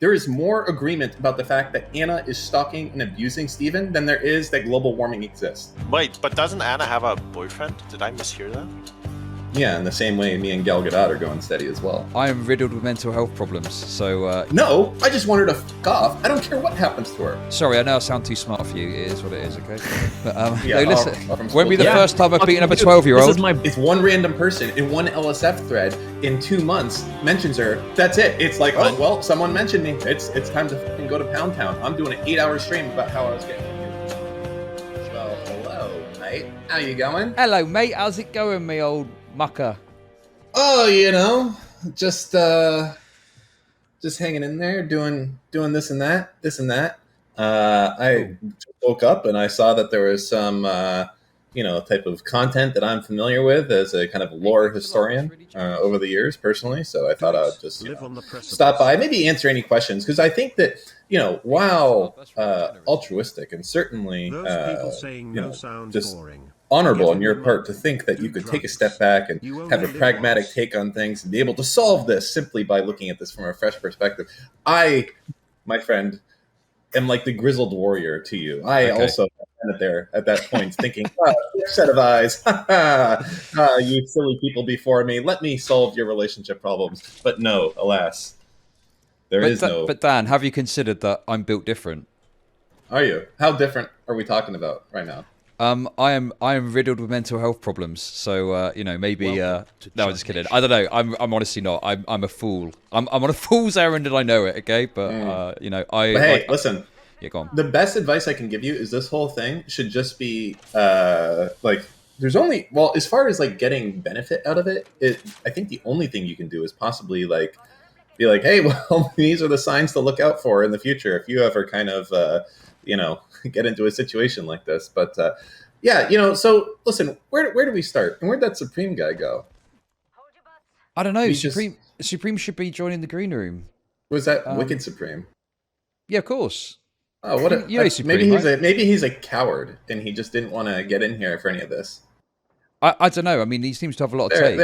there is more agreement about the fact that Anna is stalking and abusing Steven than there is that global warming exists. Wait, but doesn't Anna have a boyfriend? Did I mishear that? Yeah, in the same way me and Gal Gadot are going steady as well. I am riddled with mental health problems, so... No, I just want her to fuck off. I don't care what happens to her. Sorry, I know I sound too smart for you. It is what it is, okay? But, yeah, no, listen, from won't be the school. first time I've beaten up a 12-year-old. It's one random person in one LSF thread in 2 months mentions her. That's it. It's like, oh, well, someone mentioned me. It's time to fucking go to Pound Town. I'm doing an 8-hour stream about how I was getting abused. Well, hello, mate. How you going? Hello, mate. How's it going, me old mucker? Oh, you know, just hanging in there, doing this and that. I woke up and I saw that there was some, type of content that I'm familiar with as a kind of lore historian over the years, personally. So I thought I would just stop by, maybe answer any questions, because I think that while altruistic and certainly just honorable on your part to think that you could take a step back and have a pragmatic take on things and be able to solve this simply by looking at this from a fresh perspective. I, my friend, am like the grizzled warrior to you. I also am there at that point thinking, set of eyes, you silly people before me, let me solve your relationship problems. But no, alas, there is no. But Dan, have you considered that I'm built different? Are you? How different are we talking about right now? I am riddled with mental health problems, so maybe. No, I'm just kidding. I don't know. I'm honestly not. I'm a fool. I'm on a fool's errand, and I know it. Okay, but listen. Yeah, go on. The best advice I can give you is this whole thing should just be there's only as far as like getting benefit out of it. I think the only thing you can do is possibly be like, hey, well, these are the signs to look out for in the future if you ever kind of get into a situation like this. But so listen, where do we start? And where'd that Supreme guy go? I don't know. Supreme should be joining the green room. Was that Wicked Supreme? Yeah, of course. Oh, Supreme, maybe he's a coward and he just didn't want to get in here for any of this. I don't know. I mean, he seems to have a lot of takes.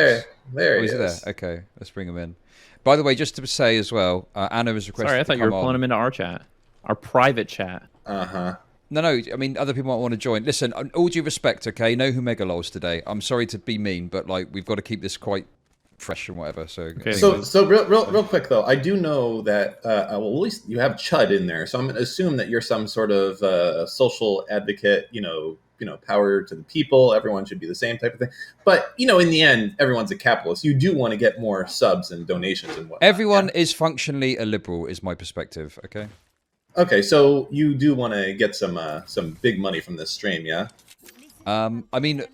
There he is. There? Okay, let's bring him in. By the way, just to say as well, Anna was requested. Sorry, I thought you were pulling him into our chat, our private chat. No. I mean, other people might want to join. Listen, all due respect, okay? No Humegalol's today. I'm sorry to be mean, but we've got to keep this quite fresh and whatever. So, okay. So real quick though, I do know that at least you have Chud in there, so I'm going to assume that you're some sort of social advocate. Power to the people. Everyone should be the same type of thing. But in the end, everyone's a capitalist. You do want to get more subs and donations and whatnot. Everyone is functionally a liberal, is my perspective. Okay. Okay, so you do want to get some big money from this stream, yeah? I mean,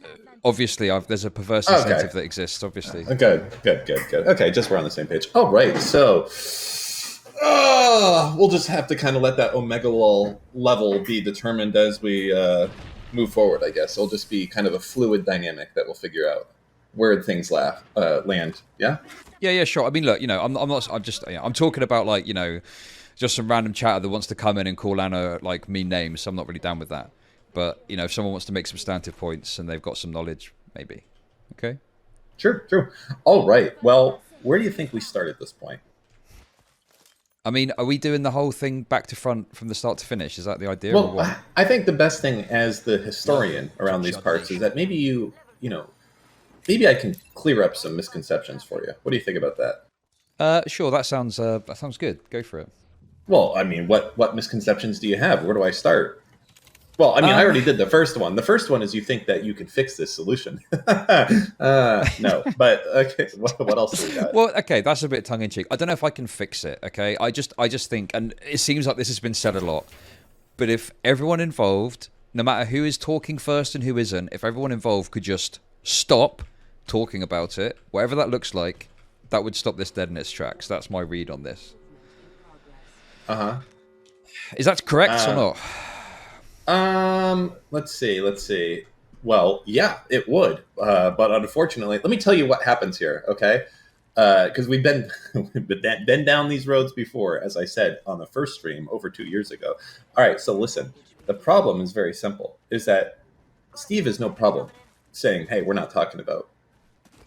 obviously, there's a perverse incentive that exists, obviously. Good. Okay, just we're on the same page. All right, so we'll just have to kind of let that Omega level be determined as we move forward, I guess. It'll just be kind of a fluid dynamic that we'll figure out where things land, yeah? Yeah, sure. I mean, look, I'm talking about, just some random chatter that wants to come in and call Anna mean names. So I'm not really down with that. But if someone wants to make substantive points and they've got some knowledge, maybe. Okay. Sure. All right. Well, where do you think we start at this point? I mean, are we doing the whole thing back to front from the start to finish? Is that the idea? Well, I think the best thing as the historian around these parts is that maybe maybe I can clear up some misconceptions for you. What do you think about that? Sure. That sounds good. Go for it. Well, I mean, what misconceptions do you have? Where do I start? Well, I mean, I already did the first one. The first one is you think that you can fix this solution. No, but okay, what else do we got? Well, okay, that's a bit tongue-in-cheek. I don't know if I can fix it, okay? I just think, and it seems like this has been said a lot, but if everyone involved, no matter who is talking first and who isn't, if everyone involved could just stop talking about it, whatever that looks like, that would stop this dead in its tracks. That's my read on this. Is that correct or not? Let's see. Well, yeah, it would. But unfortunately, let me tell you what happens here, okay? Because we've been down these roads before, as I said on the first stream over 2 years ago. All right, so listen. The problem is very simple, is that Steve has no problem saying, hey, we're not talking about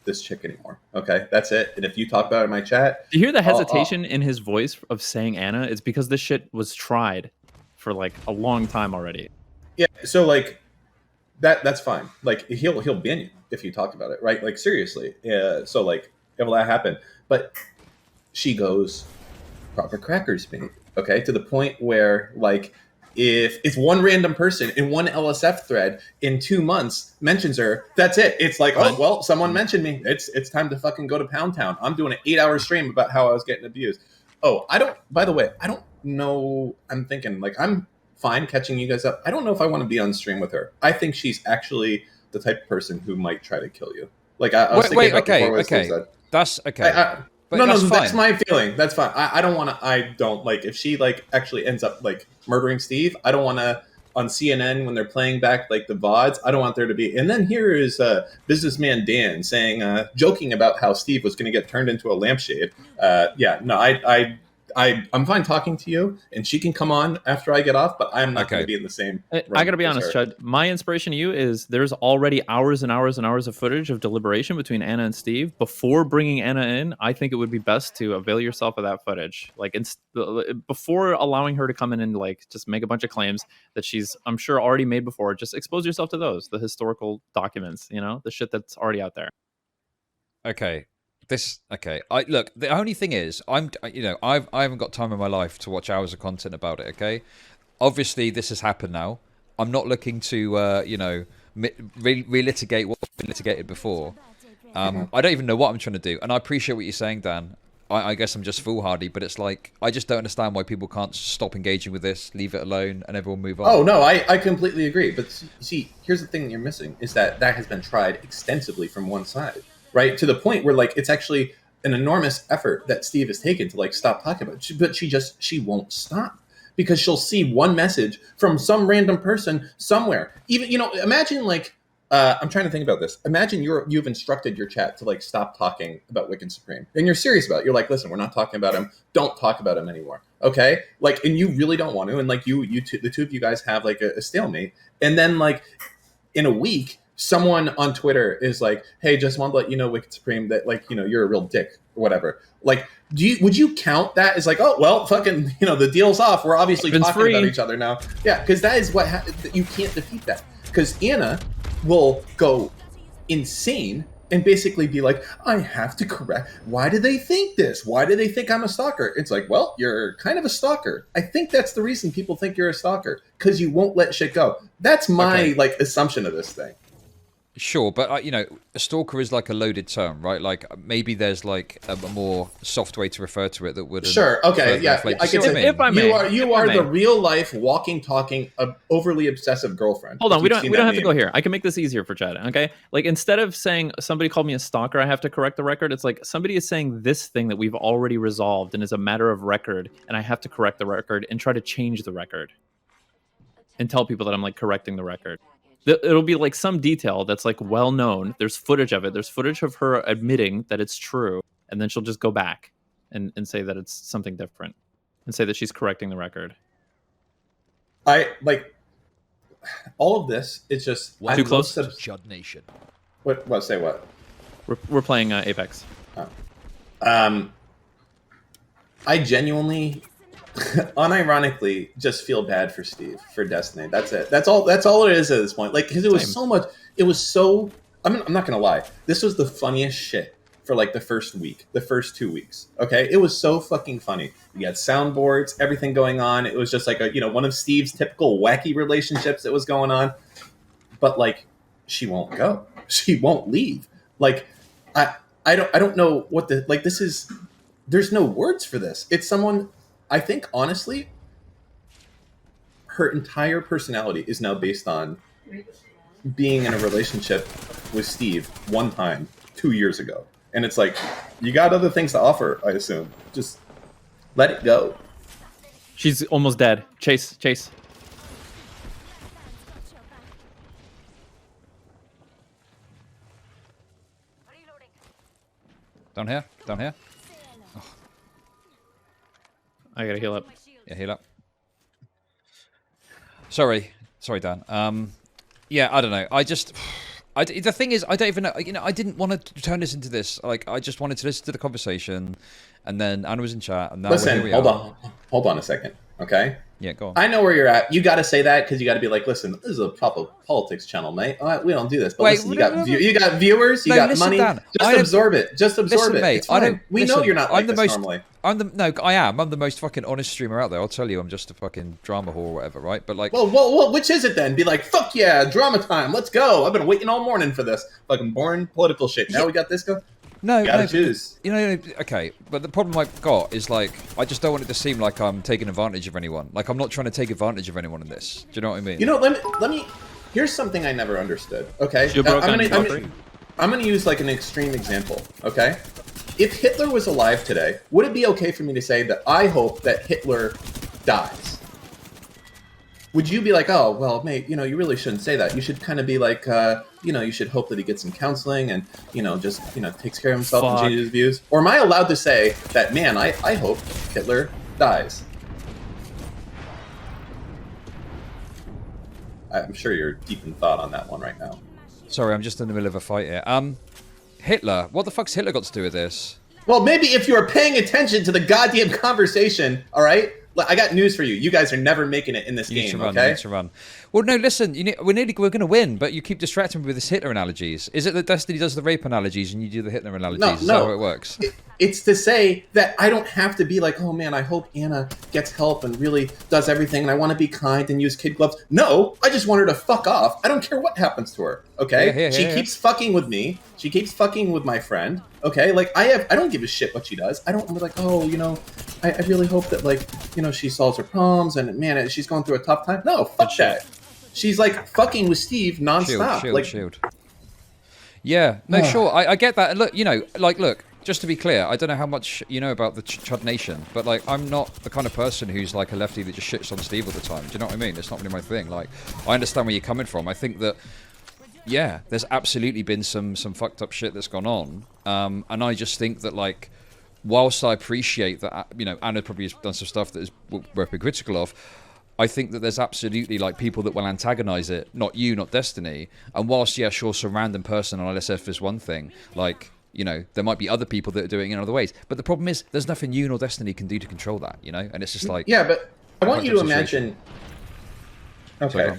this chick anymore. Okay, that's it. And if you talk about it in my chat, you hear the hesitation in his voice of saying Anna? It's because this shit was tried for like a long time already. Yeah, so like that's fine. Like he'll ban you if you talk about it, right? Like seriously. So like if that happen, but she goes proper crackers me, okay, to the point where like if one random person in one LSF thread in 2 months mentions her, that's it. It's like, oh well, someone mentioned me. It's time to fucking go to Pound Town. I'm doing an 8-hour stream about how I was getting abused. Oh, I don't. By the way, I don't know. I'm thinking like I'm fine catching you guys up. I don't know if I want to be on stream with her. I think she's actually the type of person who might try to kill you. Like I was thinking about before okay. Said. That's okay. But no, that's that's my feeling. That's fine. I don't want to. I don't like if she like actually ends up like murdering Steve. I don't want to on CNN when they're playing back like the VODs. I don't want there to be. And then here is businessman Dan saying, joking about how Steve was going to get turned into a lampshade. Yeah, no, I'm fine talking to you, and she can come on after I get off, but I'm not going to be in the same. I got to be honest, Chud. My inspiration to you is there's already hours and hours and hours of footage of deliberation between Anna and Steve. Before bringing Anna in, I think it would be best to avail yourself of that footage. Like before allowing her to come in and like just make a bunch of claims that she's, I'm sure, already made before. Just expose yourself to those, the historical documents, you know, the shit that's already out there. Okay. I look. The only thing is, I haven't got time in my life to watch hours of content about it. Okay, obviously this has happened now. I'm not looking to relitigate what's been litigated before. I don't even know what I'm trying to do, and I appreciate what you're saying, Dan. I guess I'm just foolhardy, but it's like I just don't understand why people can't stop engaging with this, leave it alone, and everyone move on. Oh no, I completely agree. But see, here's the thing you're missing is that has been tried extensively from one side. Right, to the point where like it's actually an enormous effort that Steve has taken to like stop talking about it. But she won't stop because she'll see one message from some random person somewhere. Even imagine like I'm trying to think about this. Imagine you've instructed your chat to like stop talking about WickedSupreme, and you're serious about it. You're like, listen, we're not talking about him. Don't talk about him anymore. Okay, like, and you really don't want to, and like the two of you guys have like a stalemate, and then like in a week. Someone on Twitter is like, "Hey, just want to let you know, WickedSupreme, that like you're a real dick or whatever." Like, would you count that as like, oh well, fucking the deal's off. We're obviously talking about each other now. Yeah, because that is what you can't defeat that. Because Anna will go insane and basically be like, I have to correct. Why do they think this? Why do they think I'm a stalker? It's like, well, you're kind of a stalker. I think that's the reason people think you're a stalker because you won't let shit go. That's my like assumption of this thing. Sure, but a stalker is like a loaded term, right? Like maybe there's like a more soft way to refer to it that would. Sure. Okay. Yeah. I can say if I may, you are the real life, walking, talking, overly obsessive girlfriend. Hold on, we don't have to go here. I can make this easier for Chad. Okay, like instead of saying somebody called me a stalker, I have to correct the record. It's like somebody is saying this thing that we've already resolved and is a matter of record, and I have to correct the record and try to change the record and tell people that I'm like correcting the record. It'll be like some detail that's like well known. There's footage of it. There's footage of her admitting that it's true, and then she'll just go back and say that it's something different and say that she's correcting the record. I like all of this. It's just too close to Chud Nation. What? Say what? We're playing Apex. Oh. I genuinely. Unironically, just feel bad for Steve for Destiny. That's it. That's all it is at this point. Like, because it was so much. It was so. I'm not gonna lie. This was the funniest shit for like the first 2 weeks. Okay, it was so fucking funny. We had soundboards, everything going on. It was just like one of Steve's typical wacky relationships that was going on. But like, she won't go. She won't leave. Like, I don't know what the like. This is. There's no words for this. It's someone. I think, honestly, her entire personality is now based on being in a relationship with Steve one time 2 years ago. And it's like, you got other things to offer, I assume. Just let it go. She's almost dead. Chase. Down here. Oh. I gotta heal up. Yeah, heal up. Sorry, Dan. Yeah, I don't know. The thing is, I don't even know. You know, I didn't want to turn this into this. Like, I just wanted to listen to the conversation, and then Anna was in chat, and now Listen, here we are. hold on a second, okay? Yeah, go on. I know where you're at. You got to say that because you got to be like, listen, this is a proper politics channel, mate. We don't do this. But listen, you got viewers, you got money. Dan, just absorb it. Just absorb it. Mate, it's fine. We know you're not like this normally. I am. I'm the most fucking honest streamer out there. I'll tell you, I'm just a fucking drama whore or whatever, right? But like, well, which is it then? Be like, fuck yeah, drama time. Let's go. I've been waiting all morning for this. Fucking boring political shit. Now we got this go. No, you gotta choose. You know, okay, but the problem I've got is like I just don't want it to seem like I'm taking advantage of anyone. Like I'm not trying to take advantage of anyone in this. Do you know what I mean? You know, let me. Here's something I never understood. Okay, I'm gonna use like an extreme example. Okay, if Hitler was alive today, would it be okay for me to say that I hope that Hitler dies? Would you be like, oh, well, mate, you know, you really shouldn't say that. You should kind of be like, you know, you should hope that he gets some counseling and, you know, just, you know, takes care of himself and changes his views? Or am I allowed to say that, man, I hope Hitler dies? I'm sure you're deep in thought on that one right now. Sorry, I'm just in the middle of a fight here. Hitler, what the fuck's Hitler got to do with this? Well, maybe if you were paying attention to the goddamn conversation, all right? I got news for you. You guys are never making it in this game, okay? You need to run. Well, no, listen. We're going to win, but you keep distracting me with this Hitler analogies. Is it that Destiny does the rape analogies and you do the Hitler analogies? No, Is that how it works? It's to say that I don't have to be like, oh man, I hope Anna gets help and really does everything, and I want to be kind and use kid gloves. No, I just want her to fuck off. I don't care what happens to her, okay? She keeps fucking with me. She keeps fucking with my friend, okay? Like, I don't give a shit what she does. I don't be like, oh, you know, I really hope that, like, you know, she solves her problems and, man, she's going through a tough time. No, fuck that. She's, like, fucking with Steve nonstop. Shield. Yeah, no, sure, I get that. And look, you know, like, look, just to be clear, I don't know how much you know about the Chud Nation, but, like, I'm not the kind of person who's, like, a lefty that just shits on Steve all the time. Do you know what I mean? It's not really my thing. Like, I understand where you're coming from. I think that, yeah, there's absolutely been some fucked up shit that's gone on. And I just think that, like, whilst I appreciate that, you know, Anna probably has done some stuff that is worth being critical of, I think that there's absolutely, like, people that will antagonize it, not you, not Destiny. And whilst, yeah, sure, some random person on LSF is one thing, like, you know, there might be other people that are doing it in other ways. But the problem is, there's nothing you nor Destiny can do to control that, you know? And it's just like... Yeah, but I want you to imagine... Okay.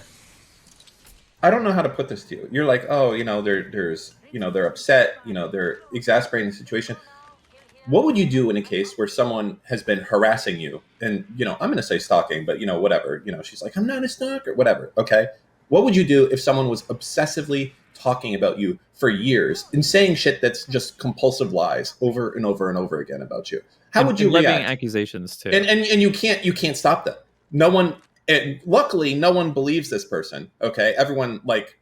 I don't know how to put this to you. You're like, oh, you know, there's, you know, they're upset, you know, they're exasperating the situation. What would you do in a case where someone has been harassing you? And, you know, I'm going to say stalking, but, you know, whatever. You know, she's like, I'm not a stalker, whatever. Okay. What would you do if someone was obsessively talking about you for years and saying shit that's just compulsive lies over and over and over again about you? How would you react? Levying accusations too. And you can't stop them. No one, and luckily, no one believes this person. Okay. Everyone, like,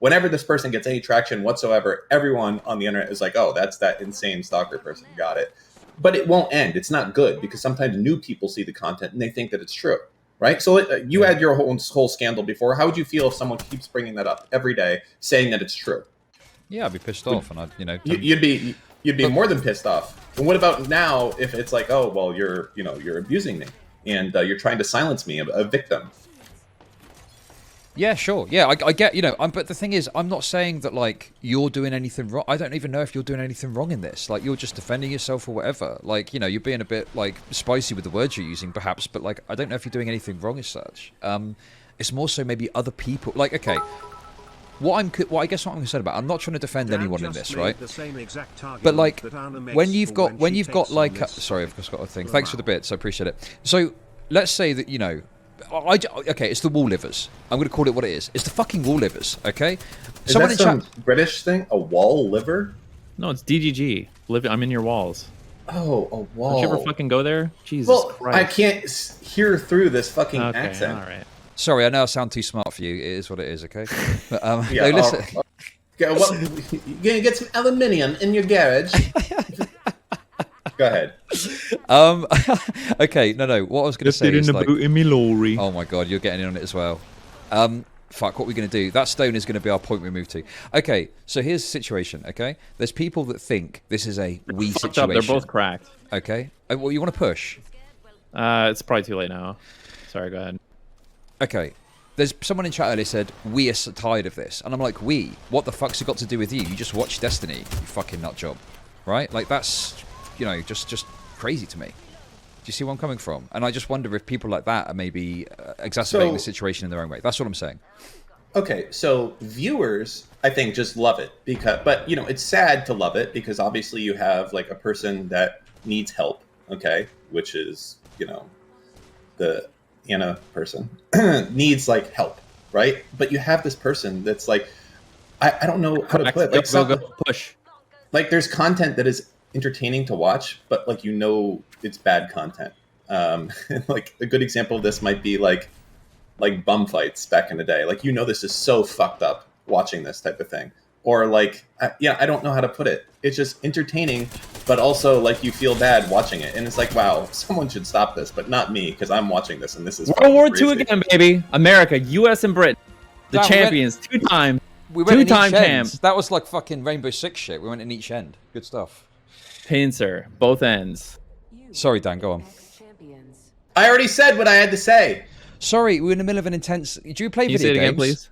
whenever this person gets any traction whatsoever, everyone on the internet is like, oh, that's that insane stalker person. Got it. But it won't end. It's not good because sometimes new people see the content and they think that it's true, right? So you had your whole scandal before. How would you feel if someone keeps bringing that up every day, saying that it's true? Yeah, I'd be pissed off, and I'd, you know, you'd be more than pissed off. And what about now if it's like, oh, well, you're abusing me and you're trying to silence me, a victim? Yeah, sure. Yeah, I get, you know, but the thing is, I'm not saying that, like, you're doing anything wrong. I don't even know if you're doing anything wrong in this. Like, you're just defending yourself or whatever. Like, you know, you're being a bit, like, spicy with the words you're using, perhaps, but, like, I don't know if you're doing anything wrong as such. It's more so maybe other people. Like, okay, what I guess what I'm concerned about, I'm not trying to defend anyone in this, right? But, like, when you've got, like, sorry, I've just got a thing. Thanks for the bits, I appreciate it. So, let's say that, you know, okay, it's the wall livers. I'm going to call it what it is. It's the fucking wall livers, okay? Is that some British thing? A wall liver? No, it's DGG. I'm in your walls. Oh, a wall. Don't you ever fucking go there? Jesus Christ. I can't hear through this fucking accent. All right. Sorry, I know I sound too smart for you. It is what it is, okay? But, yeah, no, listen. Okay, well, you're going to get some aluminium in your garage. Go ahead. Okay, no. What I was going to say is, like, in me lorry. oh my god, you're getting in on it as well. Fuck, what we're going to do? That stone is going to be our point we move to. Okay, so here's the situation. Okay, there's people that think this is a we situation. They're both cracked. Okay, well, you want to push? It's probably too late now. Sorry, go ahead. Okay, There's someone in chat earlier said, we are so tired of this. And I'm like, we? What the fuck's it got to do with you? You just watch Destiny, you fucking nut job. Right? Like, that's, you know, just crazy to me. Do you see where I'm coming from? And I just wonder if people like that are maybe exacerbating the situation in their own way. That's what I'm saying. Okay, so viewers, I think, just love it because, but you know, it's sad to love it because obviously you have like a person that needs help, okay, which is, you know, the Anna person needs like help, right? But you have this person that's like, I don't know how to put it. Like, go, push. Like there's content that is entertaining to watch, but like, you know, it's bad content. Like a good example of this might be like bum fights back in the day. Like, you know, this is so fucked up watching this type of thing. Or like, I don't know how to put it. It's just entertaining, but also like you feel bad watching it. And it's like, wow, someone should stop this, but not me because I'm watching this and this is World War II again, baby. America, U.S. and Britain, the champions, 2 times. We went Two-time champ. That was like fucking Rainbow Six shit. We went in each end. Good stuff. Pincer, both ends. Sorry, Dan, go on. I already said what I had to say. Sorry, we're in the middle of an intense... Do you play Can you video say it games? again, please?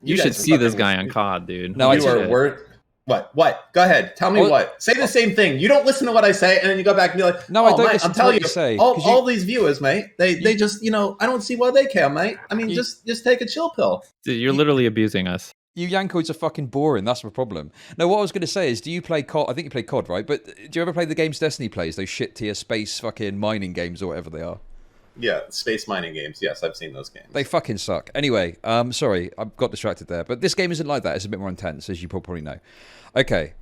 You should see this guy on COD, dude. No, you are word. What? Go ahead. Tell me what. Say the same thing. You don't listen to what I say, and then you go back and be like, no, I don't listen to what you say. All these viewers, mate, they just, you know, I don't see why they care, mate. I mean, just take a chill pill. Dude, you're literally abusing us. You Yankoids are fucking boring. That's my problem. No, what I was going to say is, do you play COD? I think you play COD, right? But do you ever play the games Destiny plays? Those shit tier space fucking mining games or whatever they are. Yeah, space mining games. Yes, I've seen those games. They fucking suck. Anyway, sorry, I got distracted there. But this game isn't like that. It's a bit more intense, as you probably know. Okay.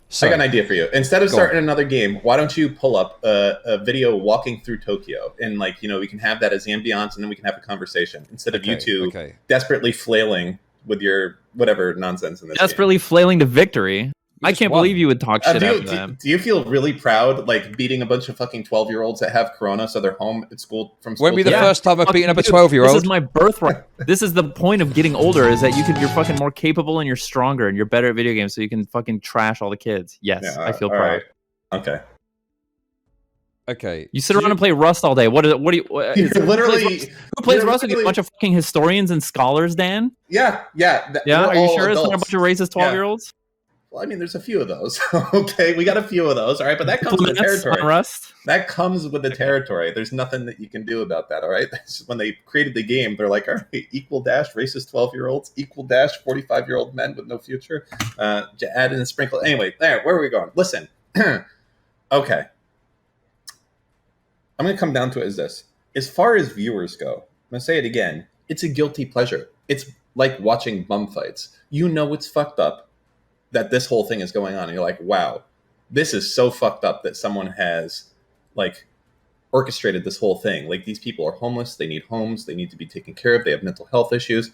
So, I got an idea for you. Instead of starting another game, why don't you pull up a video walking through Tokyo? And, like, you know, we can have that as ambiance, and then we can have a conversation. Instead of you two desperately flailing with your whatever nonsense in this Desperately flailing to victory. I can't believe you would talk shit after that. Do you feel really proud, like, beating a bunch of fucking 12-year-olds that have corona so they're home at school from school? Won't be the first time I've beaten up a 12-year-old. This is my birthright. This is the point of getting older, is that you're fucking more capable and you're stronger and you're better at video games, so you can fucking trash all the kids. Yes, yeah, I feel proud. Right. Okay. You sit around and play Rust all day. What do you literally who plays Rust? A bunch of fucking historians and scholars, Dan? Yeah. Are you sure it's not a bunch of racist 12-year-olds? Well, I mean, there's a few of those. Okay, we got a few of those. All right, but that comes with the territory. Rust? That comes with the territory. There's nothing that you can do about that. All right. When they created the game, they're like, all right, equal dash racist 12-year-olds, equal dash 45-year-old men with no future. Add in a sprinkle. Anyway, where are we going? Listen. Okay. I'm going to come down to it as this. As far as viewers go, I'm going to say it again. It's a guilty pleasure. It's like watching bum fights. You know it's fucked up that this whole thing is going on. And you're like, wow, this is so fucked up that someone has, like, orchestrated this whole thing. Like, these people are homeless. They need homes. They need to be taken care of. They have mental health issues.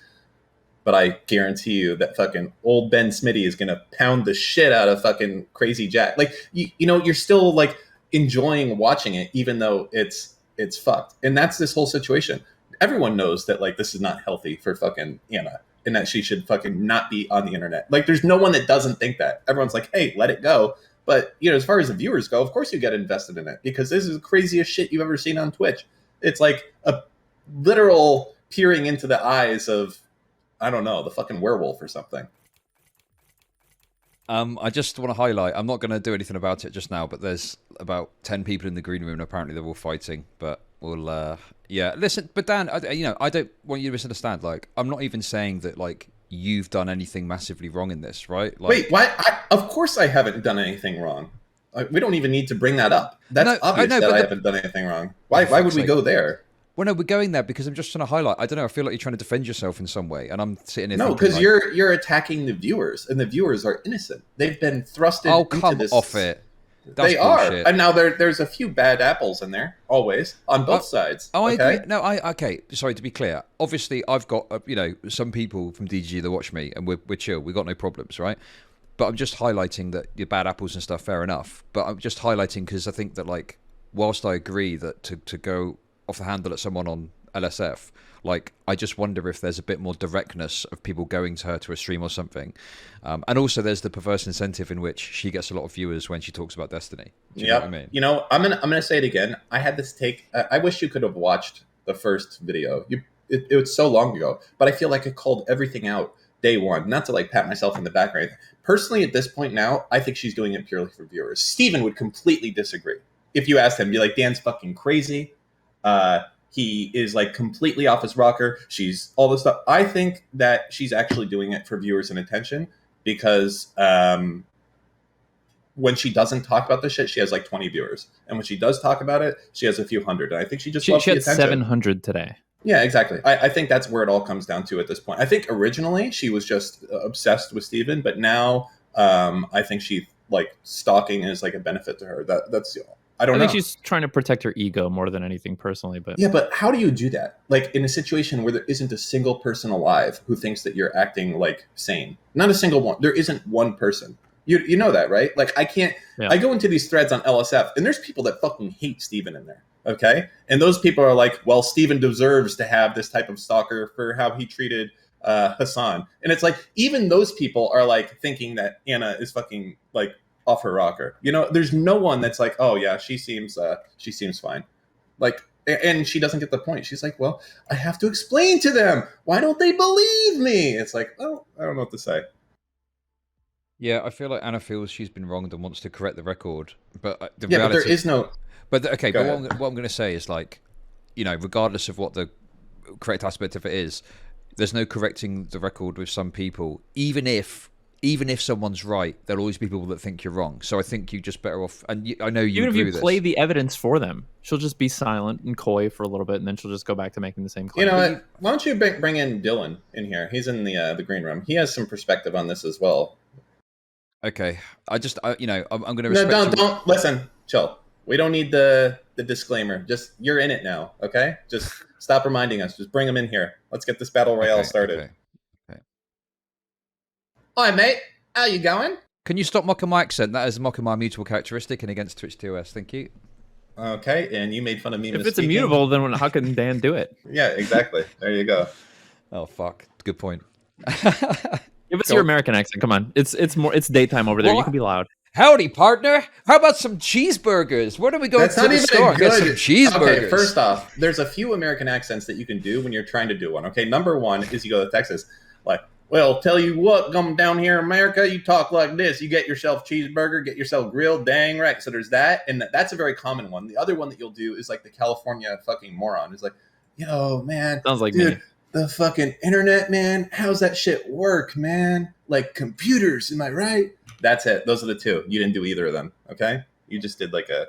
But I guarantee you that fucking old Ben Smitty is going to pound the shit out of fucking Crazy Jack. Like, you know, you're still, like, enjoying watching it, even though it's fucked. And that's this whole situation. Everyone knows that, like, this is not healthy for fucking Anna, and that she should fucking not be on the internet. Like, there's no one that doesn't think that. Everyone's like, hey, let it go. But, you know, as far as the viewers go, of course you get invested in it, because this is the craziest shit you've ever seen on Twitch. It's like a literal peering into the eyes of, I don't know, the fucking werewolf or something. I just want to highlight, I'm not going to do anything about it just now, but there's about 10 people in the green room, and apparently they're all fighting, but we'll, yeah, listen, but Dan, I don't want you to misunderstand, like, I'm not even saying that, like, you've done anything massively wrong in this, right? Like, wait, what? Of course I haven't done anything wrong. We don't even need to bring that up. That's obvious that I haven't done anything wrong. Why would we go there? Well, no, we're going there because I'm just trying to highlight. I don't know. I feel like you're trying to defend yourself in some way, and I'm sitting here. No, because like, you're attacking the viewers, and the viewers are innocent. They've been thrusted into this. Oh, come off it. That's bullshit. And now there's a few bad apples in there, always on both sides. Oh, okay? I agree. No, okay. Sorry, to be clear. Obviously, I've got some people from DG that watch me, and we're chill. We've got no problems, right? But I'm just highlighting that your bad apples and stuff. Fair enough. But I'm just highlighting because I think that, like, whilst I agree that to go off the handle at someone on LSF, like, I just wonder if there's a bit more directness of people going to her to a stream or something, and also there's the perverse incentive in which she gets a lot of viewers when she talks about Destiny. Do you know what I mean? You know, I'm gonna say it again. I had this take. I wish you could have watched the first video. It was so long ago, but I feel like I called everything out day one. Not to like pat myself in the back or anything. Personally, at this point now, I think she's doing it purely for viewers. Steven would completely disagree. If you asked him, be like, Dan's fucking crazy. He is like completely off his rocker. She's all this stuff. I think that she's actually doing it for viewers and attention because when she doesn't talk about this shit, she has like 20 viewers. And when she does talk about it, she has a few hundred. And I think she just loves the had attention. 700 today. Yeah, exactly. I think that's where it all comes down to at this point. I think originally she was just obsessed with Steven, but now I think she like stalking is like a benefit to her. That's I don't know. I think she's trying to protect her ego more than anything personally. But yeah, but how do you do that? Like in a situation where there isn't a single person alive who thinks that you're acting like sane. Not a single one. There isn't one person. You know that, right? Like I can't. Yeah. I go into these threads on LSF, and there's people that fucking hate Steven in there. Okay, and those people are like, well, Steven deserves to have this type of stalker for how he treated Hassan, and it's like even those people are like thinking that Anna is fucking like off her rocker. You know, there's no one that's like, oh yeah, she seems fine. Like, and she doesn't get the point. She's like, well, I have to explain to them. Why don't they believe me? It's like, oh, I don't know what to say. Yeah, I feel like Anna feels she's been wronged and wants to correct the record. But the reality, but there is no. But okay, but what I'm going to say is like, you know, regardless of what the correct aspect of it is, there's no correcting the record with some people. Even if someone's right, there'll always be people that think you're wrong. So I think you just better off. And I know you. Even if you play the evidence for them, she'll just be silent and coy for a little bit, and then she'll just go back to making the same claim. You know what? Why don't you bring in Dylan in here? He's in the green room. He has some perspective on this as well. Okay, I'm going to. No, don't listen. Chill. We don't need the disclaimer. Just you're in it now. Okay. Just stop reminding us. Just bring him in here. Let's get this battle royale started. Okay. Hi, mate. How you going? Can you stop mocking my accent? That is mocking my mutable characteristic and against Twitch TOS. Thank you. Okay, and you made fun of me. If it's immutable, then how can Dan do it? Yeah, exactly. There you go. Oh fuck. Good point. Give us your American accent. Come on. It's daytime over there. You can be loud. Howdy, partner. How about some cheeseburgers? Where do we go to the store? Get some cheeseburgers. Okay, first off, there's a few American accents that you can do when you're trying to do one. Okay, number one is you go to Texas. Like, well, tell you what, come down here in America, you talk like this. You get yourself cheeseburger, get yourself grilled, dang right. So there's that, and that's a very common one. The other one that you'll do is like the California fucking moron. It's like, yo, man. Sounds like dude, me. The fucking internet, man. How's that shit work, man? Like computers, am I right? That's it. Those are the two. You didn't do either of them, okay? You just did like a...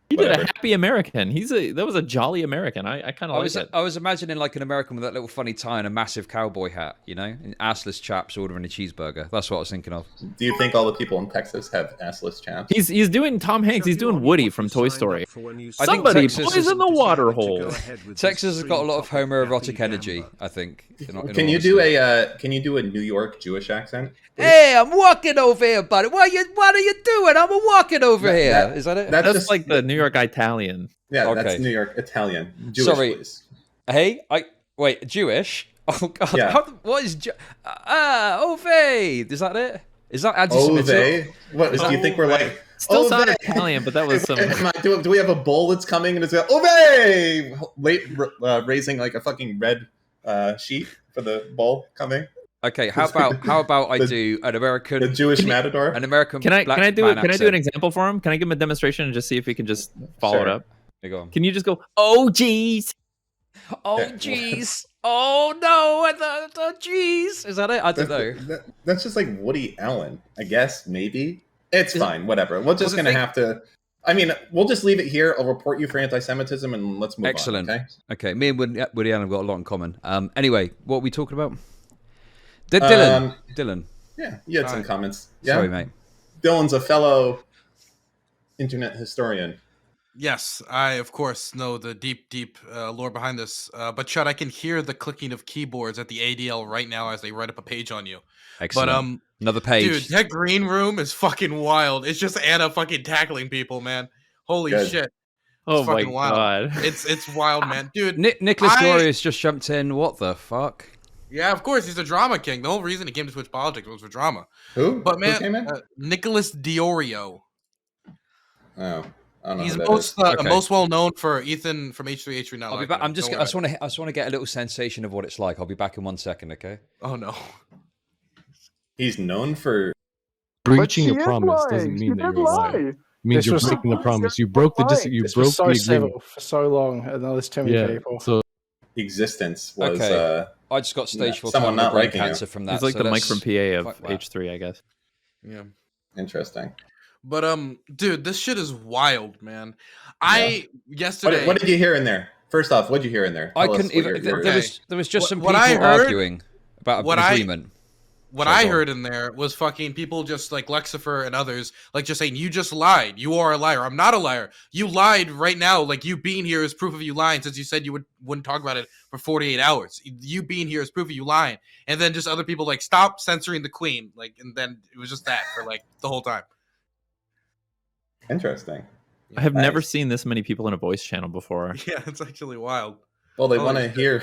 He did a happy American. That was a jolly American. I kind of like it. I was imagining like an American with that little funny tie and a massive cowboy hat, you know? And assless chaps ordering a cheeseburger. That's what I was thinking of. Do you think all the people in Texas have assless chaps? He's doing Tom Hanks. He's doing Woody from Toy Story. Somebody poison the water hole. Texas has got a lot of homoerotic energy, I think. Can you do a New York Jewish accent? Please? Hey, I'm walking over here, buddy. What are you doing? I'm walking over here. Is that it? That's just like the New York Italian. Yeah, okay. That's New York Italian. Jewish, sorry. Please. Hey, wait, Jewish? Oh God, yeah. What is Ove? Is that it? Is that anti-Semitic? What do you think we're like? Still sounded Italian, but that was some. Do we have a bowl that's coming and it's like Ove? Late raising like a fucking red sheet for the bowl coming. Okay, how about I do an American, the Jewish matador, an American. Can I do an example for him? Can I give him a demonstration and just see if he can just follow it up? Go on. Can you just go? Oh geez. Oh jeez. Oh no. Oh jeez. Is that it? I don't know. That's just like Woody Allen, I guess. Maybe it's fine. Whatever. We're just gonna have to. I mean, we'll just leave it here. I'll report you for anti-Semitism and let's move on. Excellent. Okay. Me and Woody Allen have got a lot in common. Anyway, what are we talking about? Dylan. Yeah, you had some comments. Yeah? Sorry, mate. Dylan's a fellow internet historian. Yes, I, of course, know the deep lore behind this. But, Chud, I can hear the clicking of keyboards at the ADL right now as they write up a page on you. Excellent. But, another page. Dude, that green room is fucking wild. It's just Anna fucking tackling people, man. Holy shit. Oh, my God. It's wild, man. Dude. Nicholas Glorious just jumped in. What the fuck? Yeah, of course, he's a drama king. The whole reason he came to Twitch Politics was for drama. Who? But man, Who came in? Nicholas Diorio. Oh, I don't know He's who that is. most well known for Ethan from H3 not I'll be liking back. him. I'm just. Don't I worry just want to. I just want to get a little sensation of what it's like. I'll be back in 1 second. Okay. about it. Oh no. He's known for Breaching a she is promise doesn't lying. mean She that did you're a liar. lie. It means This you're was- breaking the promise. You broke the you This broke was so the agreement. civil for so long, and now there's too many Yeah. people. So existence was Okay. I just got stage 4 someone terminal not brain liking you. cancer from that. He's like so the Mike let's- from PA of fuck that. H3, I guess. Yeah. interesting. But dude, this shit is wild, man. Yesterday. What did you hear in there? First off, what did you hear in there? I Tell us couldn't what even. your- There was just some What people I heard- arguing about what an I- agreement. What Sorry, I go on. heard in there was fucking people just like Lexifer and others, like just saying, you just lied. You are a liar. I'm not a liar. You lied right now. Like you being here is proof of you lying since you said you wouldn't talk about it for 48 hours. You being here is proof of you lying. And then just other people like, stop censoring the queen. Like, and then it was just that for like the whole time. Interesting. I have never Nice. seen this many people in a voice channel before. Yeah, it's actually wild. Well, they Holy want to shit. hear.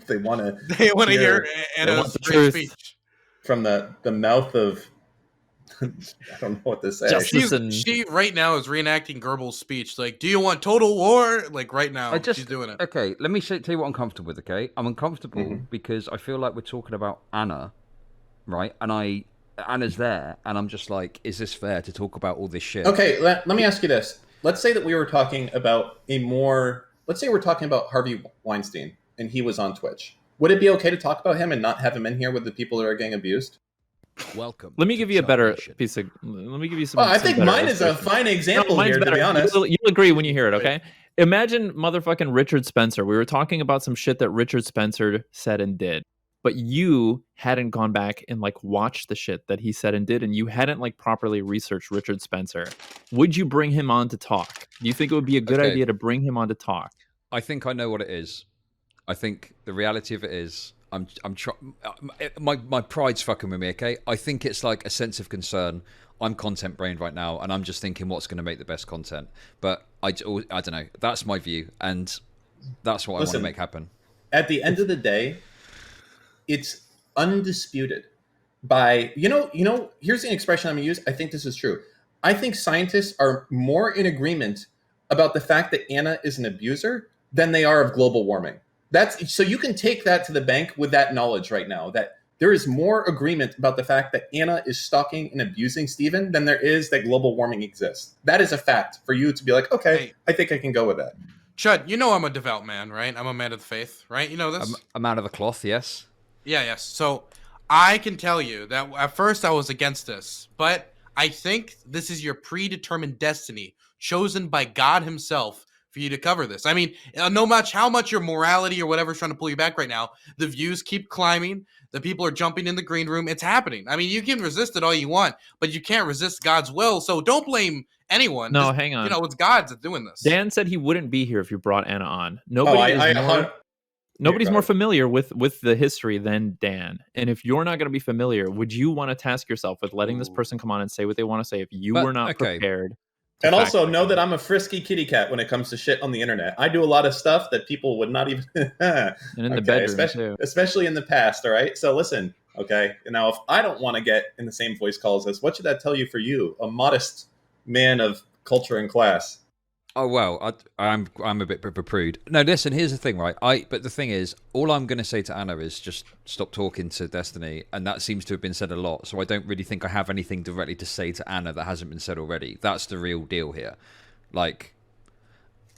They want to They want to Here, hear they Anna's want the great truth. speech. from the mouth of. I don't know what to say. Just- Listen. She right now is reenacting Goebbels' speech. Like, do you want total war? Like right now, she's doing it. Okay, let me tell you what I'm comfortable with. Okay, I'm uncomfortable Mhm. because I feel like we're talking about Anna, right? And Anna's there, and I'm just like, is this fair to talk about all this shit? Okay, let me ask you this. Let's say that we were talking about let's say we're talking about Harvey Weinstein and he was on Twitch. Would it be okay to talk about him and not have him in here with the people that are getting abused? Welcome. Let me give you a to better Salvation. piece of. Let me give you some. Well, I some think better mine is a illustration. fine example mine's here, to be honest. You'll agree when you hear it, okay? Imagine motherfucking Richard Spencer. We were talking about some shit that Richard Spencer said and did, but you hadn't gone back and like watched the shit that he said and did, and you hadn't like properly researched Richard Spencer. Would you bring him on to talk? Do you think it would be a good Okay. idea to bring him on to talk? I think I know what it is. I think the reality of it is, my pride's fucking with me. Okay, I think it's like a sense of concern. I'm content brained right now, and I'm just thinking what's going to make the best content. But I don't know. That's my view, and that's what I want to Listen, make happen. At the end of the day, it's undisputed by here's the expression I'm gonna use. I think this is true. I think scientists are more in agreement about the fact that Anna is an abuser than they are of global warming. So you can take that to the bank with that knowledge right now, that there is more agreement about the fact that Anna is stalking and abusing Steven than there is that global warming exists. That is a fact for you to be like, okay, Hey. I think I can go with that. Chud, you know I'm a devout man, right? I'm a man of the faith, right? You know this? I'm out of the cloth. Yes. Yes. So I can tell you that at first I was against this, but I think this is your predetermined destiny chosen by God himself for you to cover this. I mean, no much how much your morality or whatever's trying to pull you back right now, the views keep climbing. The people are jumping in the green room. It's happening. I mean, you can resist it all you want, but you can't resist God's will. So don't blame anyone. No, Just, hang on. You know, it's God's that's doing this. Dan said he wouldn't be here if you brought Anna on. Nobody's go more ahead. familiar with the history than Dan. And if you're not going to be familiar, would you want to task yourself with letting this person come on and say what they want to say if you But, were not okay. prepared? And to also fact know check that them? I'm a frisky kitty cat when it comes to shit on the internet. I do a lot of stuff that people would not even. And in the bedroom too. especially in the past. All right. So listen. Okay. Now, if I don't want to get in the same voice calls as, what should that tell you for you, a modest man of culture and class? Oh well, I'm a bit of a prude. No, listen. Here's the thing, right? But the thing is, all I'm going to say to Anna is just stop talking to Destiny, and that seems to have been said a lot. So I don't really think I have anything directly to say to Anna that hasn't been said already. That's the real deal here. Like,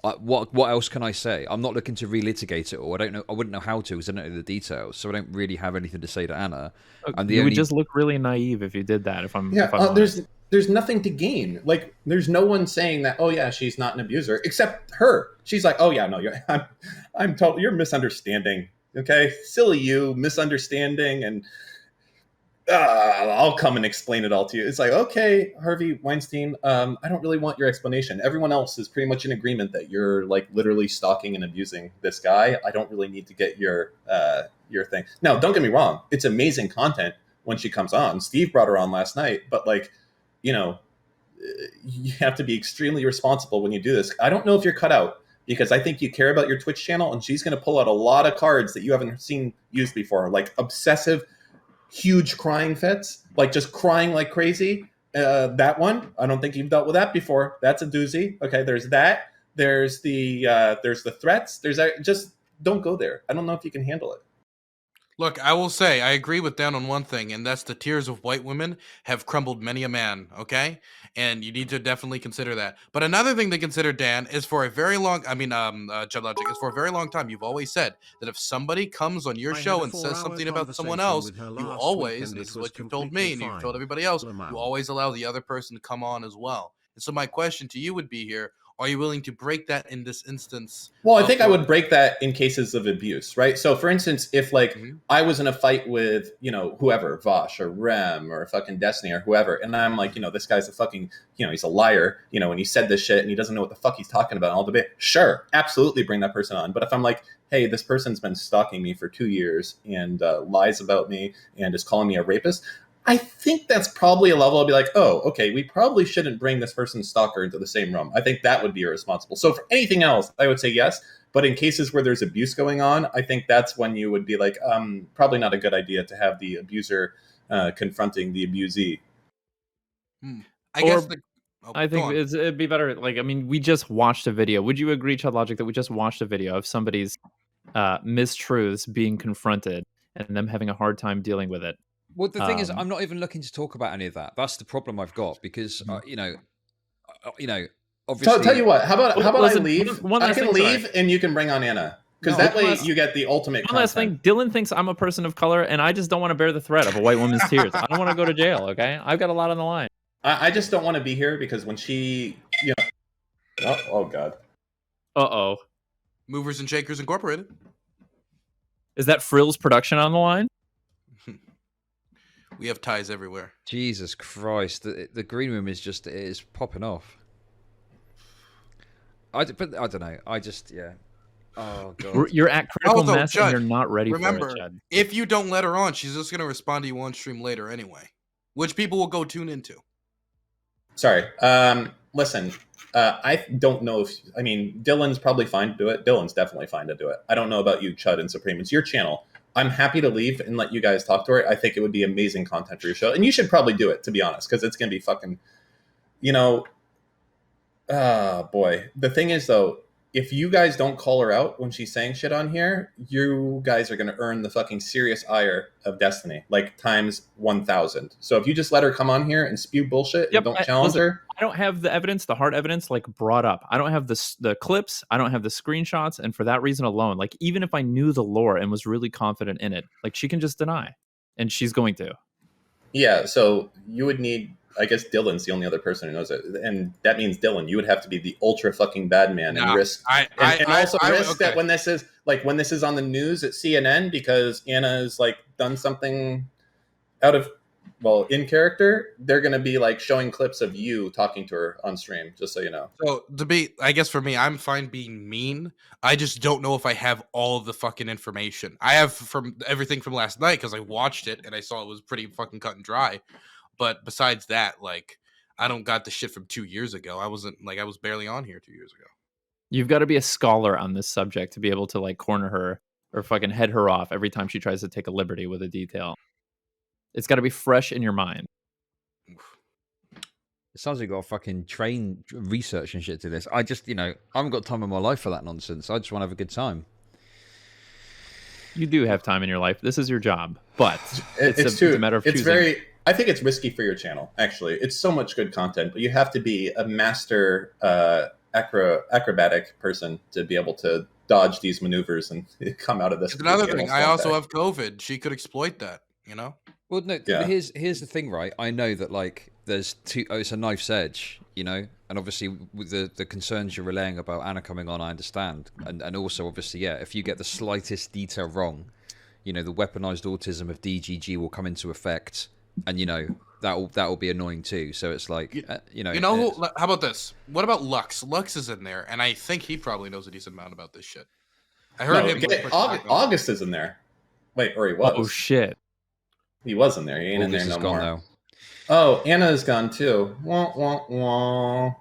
what else can I say? I'm not looking to relitigate it all. I don't know. I wouldn't know how to because I don't know the details. So I don't really have anything to say to Anna. And You would just look really naive if you did that. If I'm honest. There's nothing to gain. Like, there's no one saying that, oh yeah, she's not an abuser, except her. She's like, oh yeah, no, I'm totally, you're misunderstanding. Okay, silly you, misunderstanding, and I'll come and explain it all to you. It's like, okay, Harvey Weinstein, I don't really want your explanation. Everyone else is pretty much in agreement that you're like literally stalking and abusing this guy. I don't really need to get your thing. Now, don't get me wrong, it's amazing content when she comes on. Steve brought her on last night, but like, you know, you have to be extremely responsible when you do this. I don't know if you're cut out, because I think you care about your Twitch channel, and she's going to pull out a lot of cards that you haven't seen used before, like obsessive, huge crying fits, like just crying like crazy. That one, I don't think you've dealt with that before. That's a doozy. Okay, there's that. There's the threats. Just don't go there. I don't know if you can handle it. Look, I will say I agree with Dan on one thing, and that's the tears of white women have crumbled many a man. Okay, and you need to definitely consider that. But another thing to consider, Dan, is for a very long. Chud Logic, is for a very long time. You've always said that if somebody comes on your show and says something about someone else, you always, and this is what you've told me and you've told everybody else, you always allow the other person to come on as well. And so my question to you would be here: are you willing to break that in this instance? Well, I think I would break that in cases of abuse, right? So, for instance, if like I was in a fight with, whoever, Vosh or Rem or fucking Destiny or whoever, and I'm like, this guy's a fucking, he's a liar, and he said this shit and he doesn't know what the fuck he's talking about and all the bit. Sure, absolutely bring that person on. But if I'm like, hey, this person's been stalking me for 2 years and lies about me and is calling me a rapist, I think that's probably a level I'll be like, oh, okay, we probably shouldn't bring this person's stalker into the same room. I think that would be irresponsible. So for anything else, I would say yes. But in cases where there's abuse going on, I think that's when you would be like, probably not a good idea to have the abuser confronting the abusee. I guess I think it'd be better. Like, I mean, we just watched a video. Would you agree, Chud Logic, that we just watched a video of somebody's mistruths being confronted and them having a hard time dealing with it? Well, the thing is, I'm not even looking to talk about any of that. That's the problem I've got because, obviously. Tell you what, how about listen, I leave? one I last can thing, leave sorry. and you can bring on Anna. Because that way you get the ultimate One last thing, Dylan thinks I'm a person of color and I just don't want to bear the threat of a white woman's tears. I don't want to go to jail, okay? I've got a lot on the line. I just don't want to be here because when she, oh God. Uh-oh. Movers and Shakers Incorporated. Is that Frill's production on the line? We have ties everywhere. Jesus Christ, the green room is popping off. I don't know. Oh God. You're at critical mass Chud, and you're not ready remember, for it, Chud. if you don't let her on, she's just going to respond to you on stream later anyway, which people will go tune into. Sorry. Listen, I don't know Dylan's probably fine to do it. Dylan's definitely fine to do it. I don't know about you, Chud and Supreme. It's your channel. I'm happy to leave and let you guys talk to her. I think it would be amazing content for your show. And you should probably do it, to be honest, because it's going to be fucking, boy. The thing is, though, if you guys don't call her out when she's saying shit on here, you guys are going to earn the fucking serious ire of Destiny, like times 1,000. So if you just let her come on here and spew bullshit and don't challenge her. I don't have the evidence, the hard evidence, like brought up. I don't have the clips. I don't have the screenshots. And for that reason alone, like even if I knew the lore and was really confident in it, like she can just deny. And she's going to. Yeah, so you would need, I guess Dylan's the only other person who knows it. And that means, Dylan, you would have to be the ultra fucking bad man and risk. Risk that when this is on the news at CNN because Anna's like done something in character, they're going to be like showing clips of you talking to her on stream, just so you know. So I guess for me, I'm fine being mean. I just don't know if I have all of the fucking information. I have from everything from last night because I watched it and I saw it was pretty fucking cut and dry. But besides that, like, I don't got the shit from 2 years ago. I was barely on here 2 years ago. You've got to be a scholar on this subject to be able to like corner her or fucking head her off every time she tries to take a liberty with a detail. It's got to be fresh in your mind. It sounds like you got to fucking train research and shit to this. I just, I haven't got time in my life for that nonsense. I just want to have a good time. You do have time in your life. This is your job, but it's a matter of choosing. It's I think it's risky for your channel, actually. It's so much good content, but you have to be a master acrobatic person to be able to dodge these maneuvers and come out of this. It's another thing. I also have COVID. She could exploit that, Well, no, here's the thing, right? I know that, like, there's it's a knife's edge, and obviously with the concerns you're relaying about Anna coming on, I understand. And also, obviously, if you get the slightest detail wrong, the weaponized autism of DGG will come into effect, and, that'll be annoying too. So it's like, how about this? What about Lux? Lux is in there, and I think he probably knows a decent amount about this shit. I heard him. August is in there. Wait, or he was. Oh, shit. He was in there. He ain't August in there no gone more. now. Oh, Anna's gone too. Wah, wah, wah.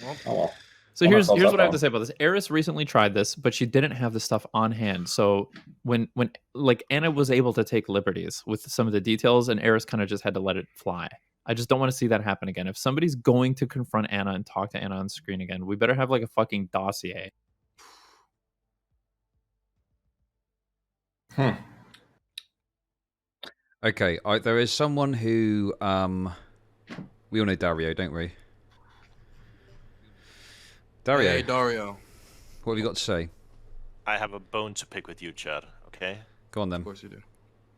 Oh, well. So here's what I have to say about this. Eris recently tried this, but she didn't have the stuff on hand. So when like Anna was able to take liberties with some of the details, and Eris kind of just had to let it fly. I just don't want to see that happen again. If somebody's going to confront Anna and talk to Anna on screen again, we better have like a fucking dossier. Okay, there is someone who we all know Dario, don't we? Dario, Hey, Dario. what have you got to say? I have a bone to pick with you, Chud. Okay? Go on then. Of course you do.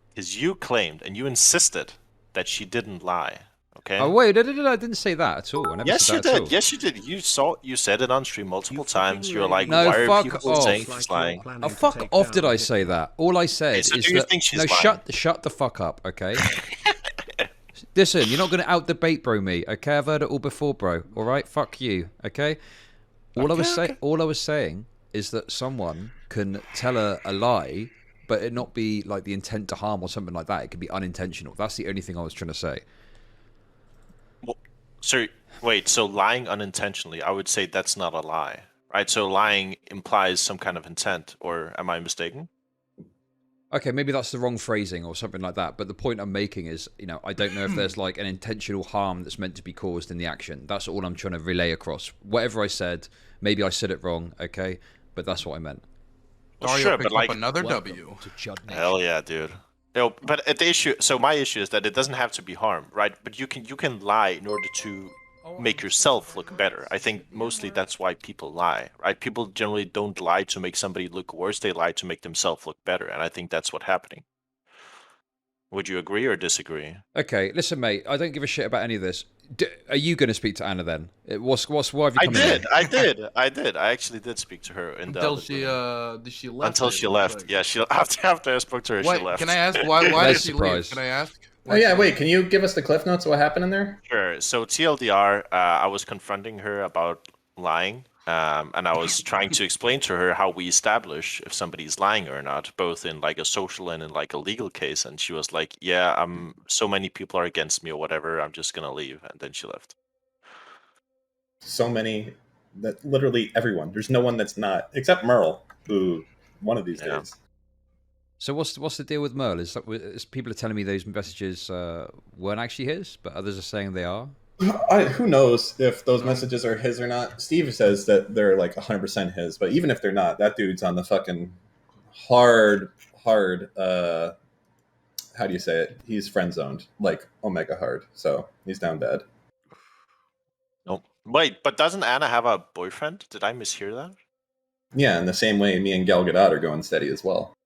Because you claimed and you insisted that she didn't lie. Okay? Oh wait, I didn't say that at all. I never Yes, said you that at all. did. Yes, you did. You said it on stream multiple times. You were like, No, why are fuck people off. saying she's lying? Oh, fuck off! Did I say that? All I said Okay, so is do you that think she's no, lying? shut the fuck up, okay? Listen, you're not going to out debate bro me, okay? I've heard it all before, bro. All right, fuck you, okay? All I was saying is that someone can tell a lie, but it not be like the intent to harm or something like that. It could be unintentional. That's the only thing I was trying to say. Well, so wait, so lying unintentionally, I would say that's not a lie, right? So lying implies some kind of intent, or am I mistaken? Okay, maybe that's the wrong phrasing or something like that. But the point I'm making is, I don't know if there's like an intentional harm that's meant to be caused in the action. That's all I'm trying to relay across. Whatever I said, maybe I said it wrong, okay? But that's what I meant. Well, Dario sure, picked but like, up another W. hell yeah, dude. No, but the issue. So my issue is that it doesn't have to be harm, right? But you can lie in order to make yourself look better. I think mostly that's why people lie, right? People generally don't lie to make somebody look worse. They lie to make themselves look better, and I think that's what's happening. Would you agree or disagree? Okay, listen, mate. I don't give a shit about any of this. Are you going to speak to Anna then? Why have you come in? I did. I actually did speak to her in the Until other she room. did she left? Until she left. Yeah, she after I spoke to her, What, she left. can I ask why Nice did she leave? surprise. Can I ask? Oh yeah, wait. Can you give us the cliff notes of what happened in there? Sure. So TLDR, I was confronting her about lying, and I was trying to explain to her how we establish if somebody's lying or not, both in like a social and in like a legal case. And she was like, "Yeah, so many people are against me or whatever. I'm just gonna leave." And then she left. So many that literally everyone. There's no one that's not except Merle, who one of these days. So what's the deal with Merle? Is people are telling me those messages weren't actually his, but others are saying they are? Who knows if those messages are his or not? Steve says that they're like 100% his, but even if they're not, that dude's on the fucking hard. How do you say it? He's friend zoned, like Omega hard. So he's down bad. No, wait, but doesn't Anna have a boyfriend? Did I mishear that? Yeah, in the same way, me and Gal Gadot are going steady as well.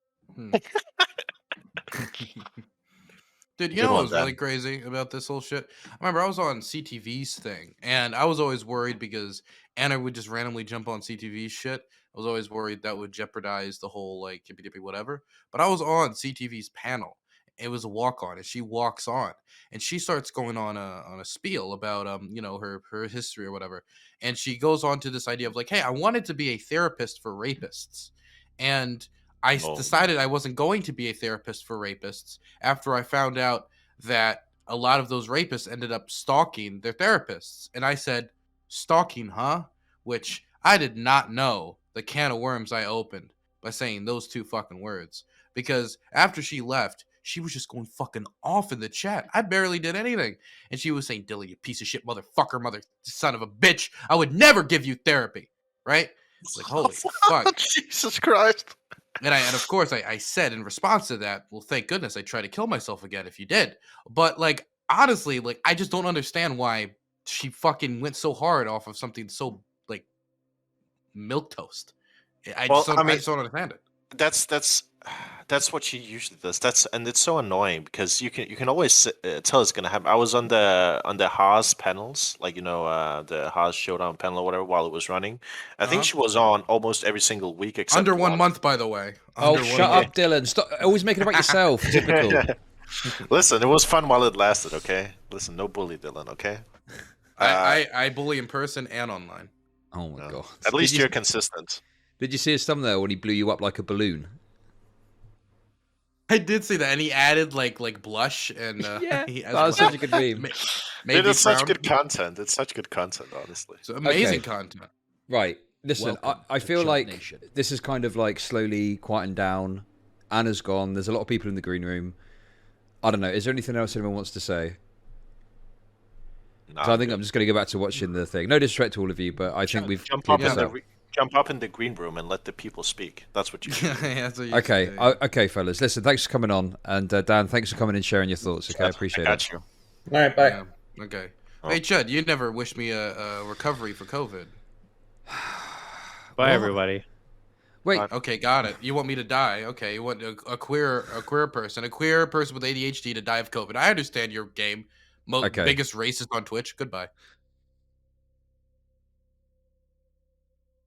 Dude, you know what was really crazy about this whole shit? I remember I was on CTV's thing, and I was always worried because Anna would just randomly jump on CTV's shit. I was always worried that would jeopardize the whole, like, hippy dippy whatever. But I was on CTV's panel. It was a walk on, and she walks on, and she starts going on a spiel about her history or whatever, and she goes on to this idea of like, hey, I wanted to be a therapist for rapists, and I decided I wasn't going to be a therapist for rapists after I found out that a lot of those rapists ended up stalking their therapists. And I said, stalking, huh? Which I did not know the can of worms I opened by saying those two fucking words. Because after she left, she was just going fucking off in the chat. I barely did anything. And she was saying, Dilly, you piece of shit motherfucker, son of a bitch. I would never give you therapy. Right? It's like, holy fuck. Jesus Christ. And of course I said in response to that, well, thank goodness I tried to kill myself again if you did. But like, honestly, like, I just don't understand why she fucking went so hard off of something so like milk toast. I just don't understand it. That's what she usually does. And it's so annoying because you can always tell it's gonna happen. I was on the Haas panels, like the Haas Showdown panel or whatever, while it was running. I think she was on almost every single week except under 1 month, by the way. Shut up, Dylan! Stop always making it about yourself. Typical. Listen, it was fun while it lasted. Okay, listen, no bully, Dylan. Okay. I bully in person and online. Oh my god! At least you're consistent. Did you see his thumbnail when he blew you up like a balloon? I did see that, and he added like blush and yeah, that was such a good meme. It's such good content. It's such good content, honestly. It's amazing content. Right. Listen, I feel like this is kind of like slowly quieting down. Anna's gone. There's a lot of people in the green room. I don't know. Is there anything else anyone wants to say? Nah, So I think dude. I'm just going to go back to watching the thing. No disrespect to all of you, but I think we've jump cleared up this in up. jump up in the green room and let the people speak. That's what you should do. Yeah, that's what you Okay, should do. okay, fellas. Listen, thanks for coming on, and Dan, thanks for coming and sharing your thoughts. Okay, I appreciate I it. got you. All right, bye. Yeah. Okay. Oh. Hey, Chud, you never wished me a recovery for COVID. Bye, everybody. Wait, Okay, got it. You want me to die? Okay, you want a queer person with ADHD to die of COVID. I understand your game. Okay. Biggest racist on Twitch. Goodbye.